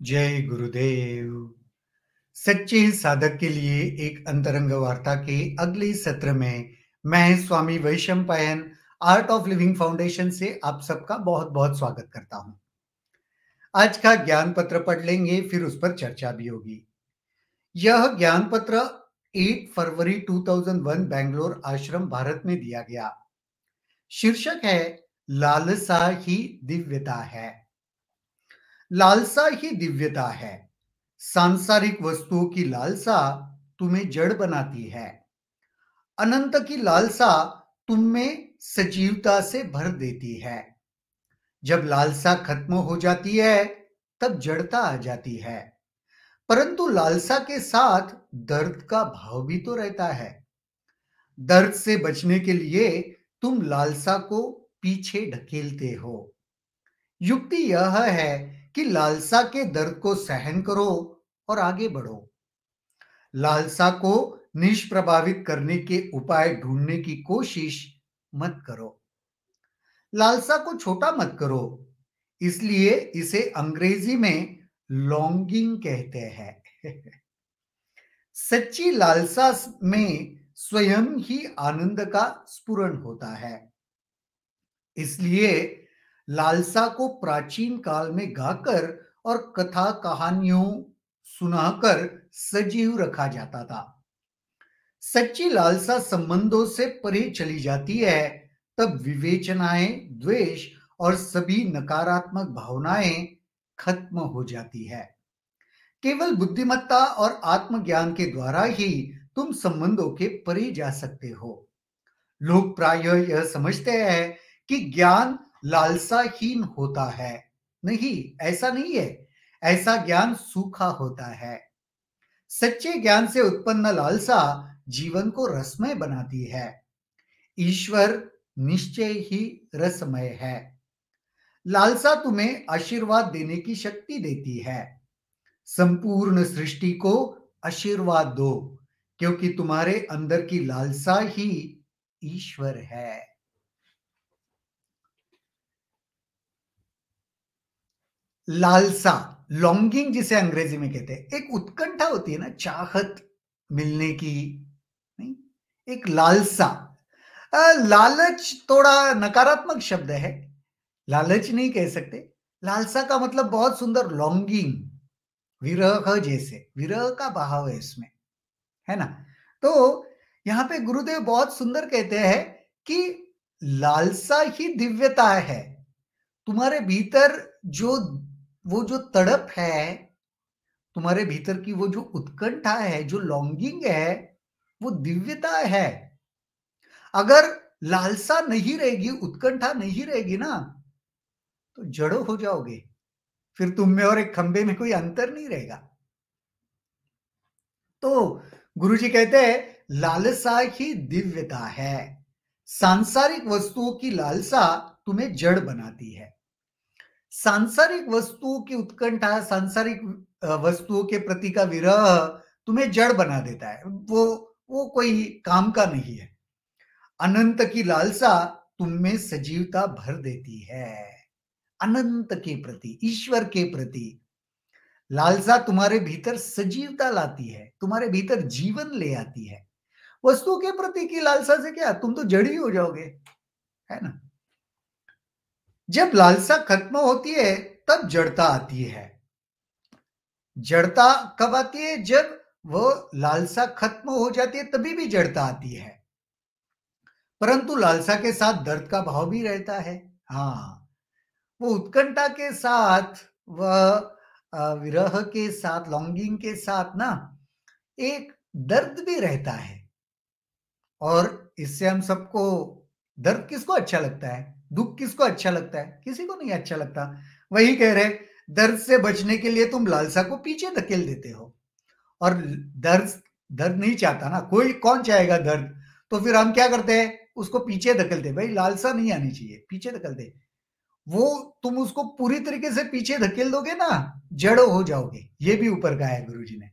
जय गुरुदेव। सच्चे साधक के लिए एक अंतरंग वार्ता के अगले सत्र में मैं Swami Vaishampayan Art of Living Foundation से आप सबका बहुत बहुत स्वागत करता हूं। आज का ज्ञान पत्र पढ़ लेंगे, फिर उस पर चर्चा भी होगी। यह ज्ञान पत्र 8 फरवरी 2001 बेंगलोर आश्रम भारत में दिया गया। शीर्षक है लालसा ही दिव्यता है। लालसा ही दिव्यता है। सांसारिक वस्तुओं की लालसा तुम्हें जड़ बनाती है। अनंत की लालसा तुम्हें सजीवता से भर देती है। जब लालसा खत्म हो जाती है तब जड़ता आ जाती है, परंतु लालसा के साथ दर्द का भाव भी तो रहता है। दर्द से बचने के लिए तुम लालसा को पीछे ढकेलते हो। युक्ति यह है कि लालसा के दर्द को सहन करो और आगे बढ़ो। लालसा को निष्प्रभावित करने के उपाय ढूंढने की कोशिश मत करो। लालसा को छोटा मत करो, इसलिए इसे अंग्रेजी में लॉन्गिंग कहते हैं। सच्ची लालसा में स्वयं ही आनंद का स्फुरण होता है। इसलिए लालसा को प्राचीन काल में गाकर और कथा कहानियों सुनाकर सजीव रखा जाता था। सच्ची लालसा संबंधों से परे चली जाती है तब विवेचनाएं, द्वेष और सभी नकारात्मक भावनाएं खत्म हो जाती है। केवल बुद्धिमत्ता और आत्मज्ञान के द्वारा ही तुम संबंधों के परे जा सकते हो। लोग प्रायः यह समझते हैं कि ज्ञान लालसाहीन होता है। नहीं, ऐसा नहीं है। ऐसा ज्ञान सूखा होता है। सच्चे ज्ञान से उत्पन्न लालसा जीवन को रसमय बनाती है। ईश्वर निश्चय ही रसमय है। लालसा तुम्हें आशीर्वाद देने की शक्ति देती है। संपूर्ण सृष्टि को आशीर्वाद दो, क्योंकि तुम्हारे अंदर की लालसा ही ईश्वर है। लालसा, लॉन्गिंग जिसे अंग्रेजी में कहते हैं, एक उत्कंठा होती है ना, चाहत मिलने की। नहीं, एक लालसा। लालच थोड़ा नकारात्मक शब्द है, लालच नहीं कह सकते। लालसा का मतलब बहुत सुंदर, लॉन्गिंग, विरह, जैसे विरह का भाव है इसमें, है ना। तो यहाँ पे गुरुदेव बहुत सुंदर कहते हैं कि लालसा ही दिव्यता है। तुम्हारे भीतर जो वो जो तड़प है, तुम्हारे भीतर की वो जो उत्कंठा है, जो लॉन्गिंग है, वो दिव्यता है। अगर लालसा नहीं रहेगी, उत्कंठा नहीं रहेगी ना, तो जड़ो हो जाओगे। फिर तुम में और एक खंबे में कोई अंतर नहीं रहेगा। तो गुरुजी कहते हैं लालसा ही दिव्यता है। सांसारिक वस्तुओं की लालसा तुम्हें जड़ बनाती है। सांसारिक वस्तुओं की उत्कंठा, सांसारिक वस्तुओं के प्रति का विरह तुम्हें जड़ बना देता है। वो कोई काम का नहीं है। अनंत की लालसा तुम में सजीवता भर देती है। अनंत के प्रति, ईश्वर के प्रति लालसा तुम्हारे भीतर सजीवता लाती है, तुम्हारे भीतर जीवन ले आती है। वस्तुओं के प्रति की लालसा से क्या, तुम तो जड़ ही हो जाओगे, है ना। जब लालसा खत्म होती है तब जड़ता आती है। जड़ता कब आती है? जब वो लालसा खत्म हो जाती है तभी भी जड़ता आती है। परंतु लालसा के साथ दर्द का भाव भी रहता है। हाँ, वो उत्कंठा के साथ, वह विरह के साथ, लॉन्गिंग के साथ ना एक दर्द भी रहता है। और इससे हम सबको, दर्द किसको अच्छा लगता है? दुख किसको अच्छा लगता है? किसी को नहीं अच्छा लगता। वही कह रहे, दर्द से बचने के लिए तुम लालसा को पीछे धकेल देते हो। और दर्द दर्द नहीं चाहता ना कोई, कौन चाहेगा दर्द? तो फिर हम क्या करते हैं? उसको पीछे धकेलते, भाई लालसा नहीं आनी चाहिए, पीछे धकेलते। वो तुम उसको पूरी तरीके से पीछे धकेल दोगे ना, जड़ हो जाओगे। ये भी ऊपर कहा है गुरुजी ने।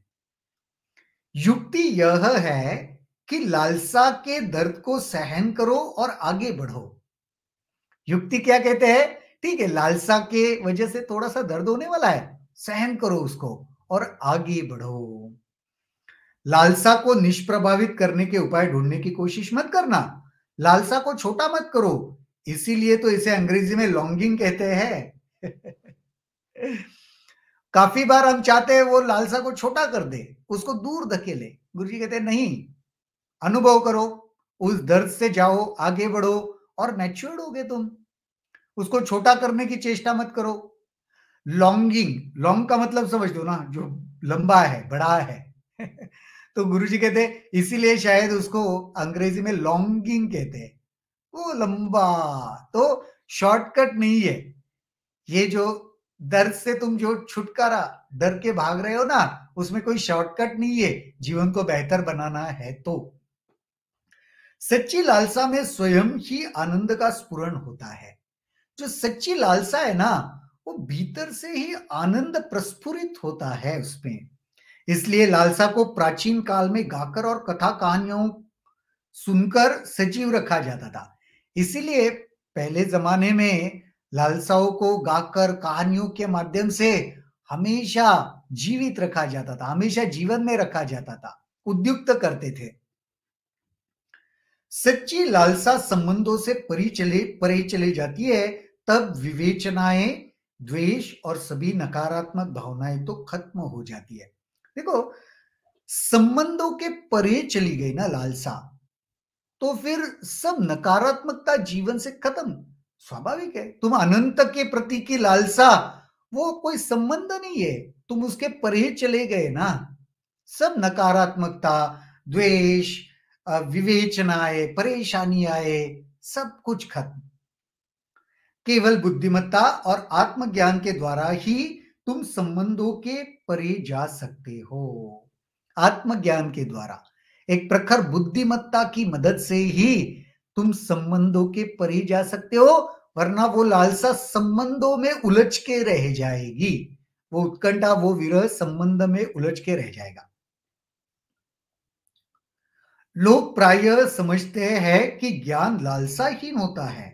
युक्ति यह है कि लालसा के दर्द को सहन करो और आगे बढ़ो। युक्ति क्या कहते हैं? ठीक है, लालसा के वजह से थोड़ा सा दर्द होने वाला है, सहन करो उसको और आगे बढ़ो। लालसा को निष्प्रभावित करने के उपाय ढूंढने की कोशिश मत करना। लालसा को छोटा मत करो, इसीलिए तो इसे अंग्रेजी में लॉन्गिंग कहते हैं। काफी बार हम चाहते हैं वो लालसा को छोटा कर दे, उसको दूर धकेले। गुरुजी कहते हैं नहीं, अनुभव करो, उस दर्द से जाओ, आगे बढ़ो और मैच्योर्ड होगे तुम। उसको छोटा करने की चेष्टा मत करो। लॉन्गिंग, लॉन्ग का मतलब समझ दो ना, जो लंबा है, बड़ा है। तो गुरुजी कहते हैं इसीलिए शायद उसको अंग्रेजी में लॉन्गिंग कहते हैं, वो लंबा। तो शॉर्टकट नहीं है ये। जो दर्द से तुम जो छुटकारा, डर के भाग रहे हो ना, उसमें कोई शॉर्टकट नहीं है। जीवन को बेहतर बनाना है तो सच्ची लालसा में स्वयं ही आनंद का स्फुरण होता है। जो सच्ची लालसा है ना, वो भीतर से ही आनंद प्रस्फुरित होता है उसमें। इसलिए लालसा को प्राचीन काल में गाकर और कथा कहानियों सुनकर सजीव रखा जाता था। इसीलिए पहले जमाने में लालसाओं को गाकर कहानियों के माध्यम से हमेशा जीवित रखा जाता था, हमेशा जीवन में रखा जाता था, उद्युक्त करते थे। सच्ची लालसा संबंधों से परे चले जाती है, तब विवेचनाएं, द्वेष और सभी नकारात्मक भावनाएं तो खत्म हो जाती है। देखो, संबंधों के परे चली गई ना लालसा, तो फिर सब नकारात्मकता जीवन से खत्म। स्वाभाविक है, तुम अनंत के प्रति की लालसा, वो कोई संबंध नहीं है, तुम उसके परे चले गए ना। सब नकारात्मकता, द्वेष, विवेचनाएं, परेशानी आए, सब कुछ खत्म। केवल बुद्धिमत्ता और आत्मज्ञान के द्वारा ही तुम संबंधों के परे जा सकते हो। आत्मज्ञान के द्वारा, एक प्रखर बुद्धिमत्ता की मदद से ही तुम संबंधों के परे जा सकते हो, वरना वो लालसा संबंधों में उलझ के रह जाएगी। वो उत्कंठा, वो विरह संबंध में उलझ के रह जाएगा। लोग प्रायः समझते हैं कि ज्ञान लालसाहीन होता है।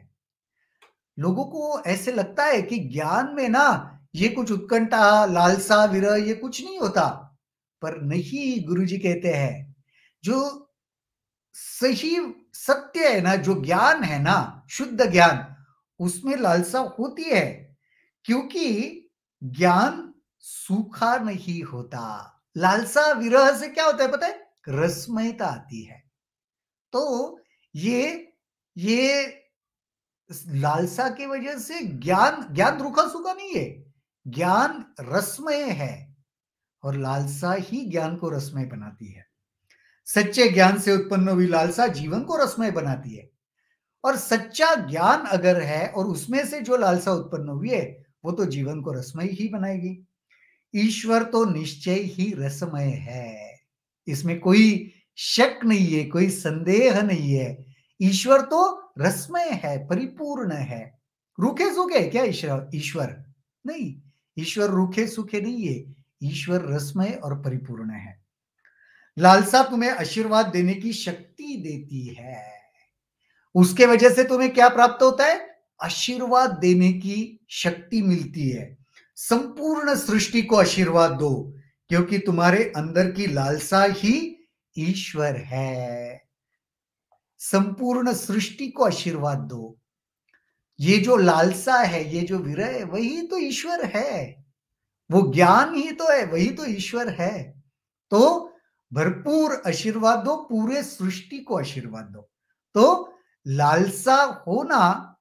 लोगों को ऐसे लगता है कि ज्ञान में ना ये कुछ उत्कंठा, लालसा, विरह ये कुछ नहीं होता। पर नहीं, गुरुजी कहते हैं जो सही सत्य है ना, जो ज्ञान है ना, शुद्ध ज्ञान, उसमें लालसा होती है। क्योंकि ज्ञान सूखा नहीं होता। लालसा विरह से क्या होता है पता है? रसमयता आती है। तो ये लालसा की वजह से ज्ञान, ज्ञान रूखा सूखा नहीं है, ज्ञान रसमय है और लालसा ही ज्ञान को रसमय बनाती है। सच्चे ज्ञान से उत्पन्न हुई लालसा जीवन को रसमय बनाती है। और सच्चा ज्ञान अगर है और उसमें से जो लालसा उत्पन्न हुई है, वो तो जीवन को रसमय ही बनाएगी। ईश्वर तो निश्चय ही रसमय है, इसमें कोई शक नहीं है, कोई संदेह नहीं है। ईश्वर तो रसमय है, परिपूर्ण है। रूखे सूखे है क्या ईश्वर? नहीं, ईश्वर रूखे सूखे नहीं है, ईश्वर रसमय और परिपूर्ण है। लालसा तुम्हें आशीर्वाद देने की शक्ति देती है। उसके वजह से तुम्हें क्या प्राप्त होता है? आशीर्वाद देने की शक्ति मिलती है। संपूर्ण सृष्टि को आशीर्वाद दो, क्योंकि तुम्हारे अंदर की लालसा ही ईश्वर है। संपूर्ण सृष्टि को आशीर्वाद दो। ये जो लालसा है, ये जो विरह है, वही तो ईश्वर है। वो ज्ञान ही तो है, वही तो ईश्वर है। तो भरपूर आशीर्वाद दो, पूरे सृष्टि को आशीर्वाद दो। तो लालसा होना,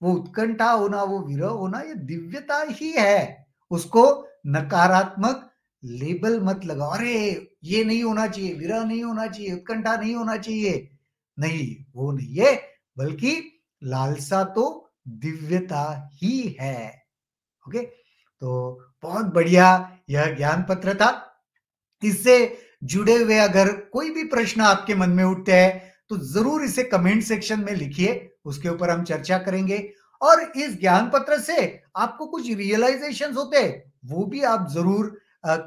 वो उत्कंठा होना, वो विरह होना, ये दिव्यता ही है। उसको नकारात्मक लेबल मत लगाओ, अरे ये नहीं होना चाहिए, विरह नहीं होना चाहिए, उत्कंठा नहीं होना चाहिए। नहीं, वो नहीं है, बल्कि लालसा तो दिव्यता ही है। ओके, तो बहुत बढ़िया यह ज्ञान पत्र था। इससे जुड़े हुए अगर कोई भी प्रश्न आपके मन में उठते हैं तो जरूर इसे कमेंट सेक्शन में लिखिए, उसके ऊपर हम चर्चा करेंगे। और इस ज्ञान पत्र से आपको कुछ रियलाइजेशंस होते हैं, वो भी आप जरूर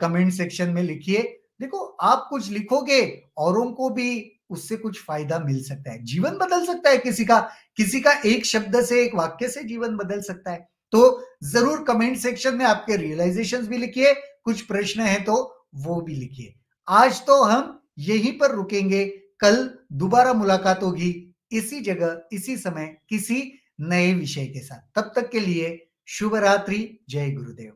कमेंट सेक्शन में लिखिए। देखो, आप कुछ लिखोगे, औरों को भी उससे कुछ फायदा मिल सकता है, जीवन बदल सकता है किसी का एक शब्द से, एक वाक्य से जीवन बदल सकता है। तो जरूर कमेंट सेक्शन में आपके रियलाइजेशंस भी लिखिए, कुछ प्रश्न है तो वो भी लिखिए। आज तो हम यहीं पर रुकेंगे, कल दोबारा मुलाकात होगी इसी जगह इसी समय किसी नए विषय के साथ। तब तक के लिए शुभ रात्रि, जय गुरुदेव।